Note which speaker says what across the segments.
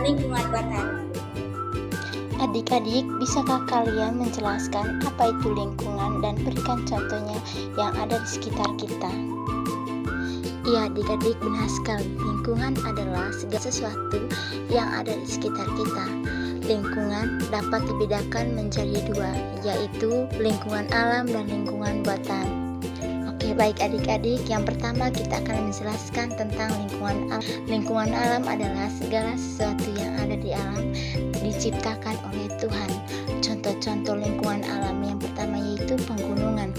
Speaker 1: lingkungan buatan.
Speaker 2: Adik-adik, bisakah kalian menjelaskan apa itu lingkungan dan berikan contohnya yang ada di sekitar kita? Iya adik-adik, benar sekali. Lingkungan adalah segala sesuatu yang ada di sekitar kita. Lingkungan dapat dibedakan menjadi dua, yaitu lingkungan alam dan lingkungan buatan. Oke, baik adik-adik, yang pertama kita akan menjelaskan tentang lingkungan alam. Lingkungan alam adalah segala sesuatu yang ada di alam diciptakan oleh Tuhan. Contoh-contoh lingkungan alam yang pertama yaitu pegunungan.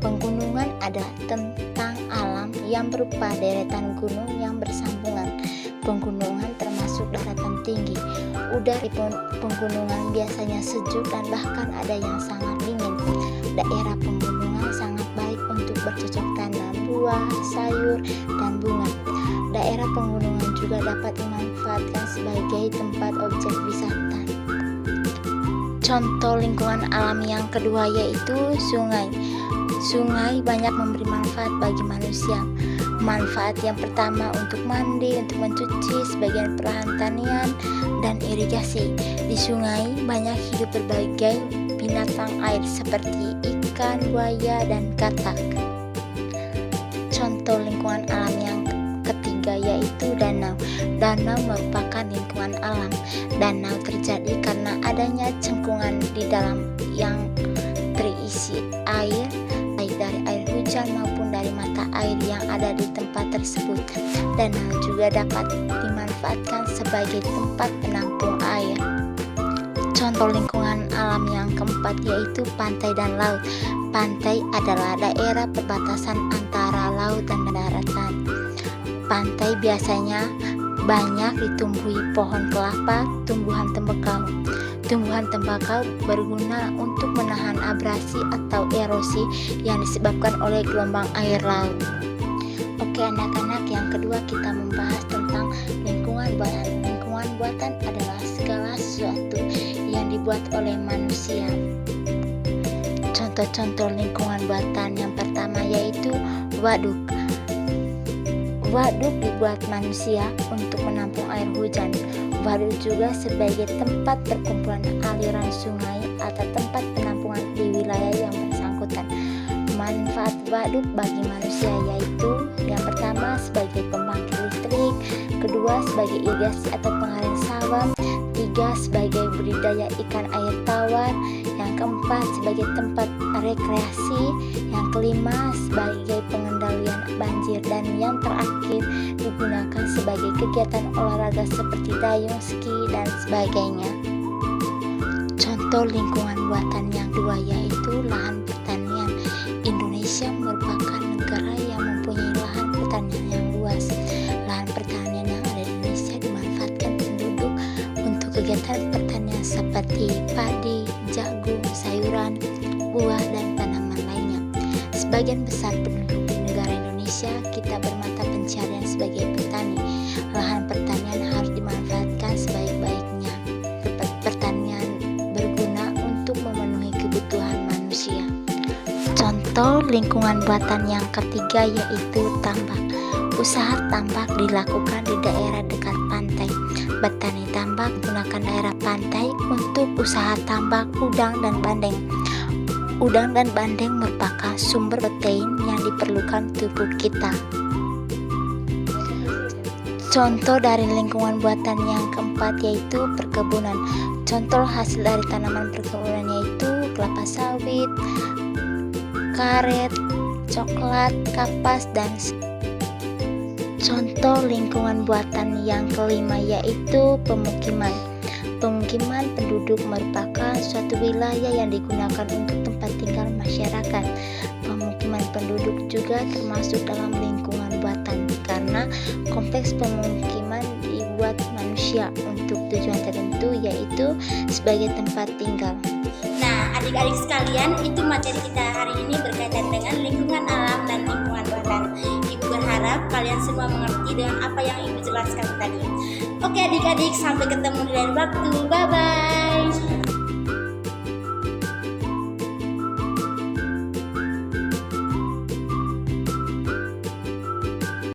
Speaker 2: Pegunungan adalah tentang alam yang berupa deretan gunung yang bersambungan. Pegunungan termasuk daratan tinggi. Udara di pegunungan biasanya sejuk dan bahkan ada yang sangat dingin. Daerah pegunungan sangat baik untuk bercocok tanam buah, sayur, dan bunga. Daerah pegunungan juga dapat dimanfaatkan sebagai tempat objek wisata. Contoh lingkungan alam yang kedua yaitu sungai. Sungai banyak memberi manfaat bagi manusia. Manfaat yang pertama untuk mandi, untuk mencuci, sebagian pertanian, dan irigasi. Di sungai banyak hidup berbagai binatang air seperti ikan, buaya, dan katak. Contoh lingkungan alam yang ketiga yaitu danau. Danau merupakan lingkungan alam. Danau terjadi karena adanya cengkungan di dalam yang terisi air, baik dari air hujan maupun dari mata air yang ada di tempat tersebut. Danau juga dapat dimanfaatkan sebagai tempat penampung air. Contoh lingkungan alam yang keempat yaitu pantai dan laut. Pantai adalah daerah perbatasan antara laut dan daratan. Pantai biasanya banyak ditumbuhi pohon kelapa, tumbuhan tembakau. Tumbuhan tembakau berguna untuk menahan abrasi atau erosi yang disebabkan oleh gelombang air laut. Oke anak-anak, yang kedua kita membahas tentang lingkungan buatan. Lingkungan buatan adalah segala sesuatu yang dibuat oleh manusia. Contoh-contoh lingkungan buatan yang pertama yaitu waduk. Waduk dibuat manusia untuk menampung air hujan. Waduk juga sebagai tempat perkumpulan aliran sungai atau tempat penampungan di wilayah yang bersangkutan. Manfaat waduk bagi manusia yaitu yang pertama sebagai pembangkit listrik, kedua sebagai irigasi atau pengaliran sawah, tiga sebagai budidaya ikan air tawar, yang keempat sebagai tempat rekreasi, yang kelima sebagai pengendalian banjir, dan yang terakhir digunakan sebagai kegiatan olahraga seperti dayung, ski, dan sebagainya. Contoh lingkungan buatan yang dua yaitu lahan pertanian. Indonesia merupakan negara yang mempunyai lahan pertanian yang luas. Lahan pertanian yang ada di Indonesia dimanfaatkan penduduk untuk kegiatan pertanian seperti padi, jagung, sayuran, buah, dan tanaman lainnya. Sebagian besar penduduk di negara Indonesia kita bermata pencarian sebagai petani. Lahan pertanian harus dimanfaatkan sebaik-baiknya. Pertanian berguna untuk memenuhi kebutuhan manusia. Contoh lingkungan buatan yang ketiga yaitu tambak. Usaha tambak dilakukan di daerah dekat pantai. Petani tambak menggunakan daerah pantai untuk usaha tambak udang dan bandeng. Udang dan bandeng merupakan sumber protein yang diperlukan tubuh kita. Contoh dari lingkungan buatan yang keempat yaitu perkebunan. Contoh hasil dari tanaman perkebunan yaitu kelapa sawit, karet, coklat, kapas, dan contoh lingkungan buatan yang kelima yaitu pemukiman. Pemukiman penduduk merupakan suatu wilayah yang digunakan untuk tempat tinggal masyarakat. Pemukiman penduduk juga termasuk dalam lingkungan buatan karena kompleks pemukiman dibuat manusia untuk tujuan tertentu yaitu sebagai tempat tinggal.
Speaker 1: Nah, adik-adik sekalian, itu materi kita hari ini berkaitan dengan lingkungan alam dan lingkungan buatan. Ibu berharap kalian semua mengerti dengan apa yang Ibu jelaskan tadi. Oke adik-adik, sampai ketemu di lain waktu. Bye-bye.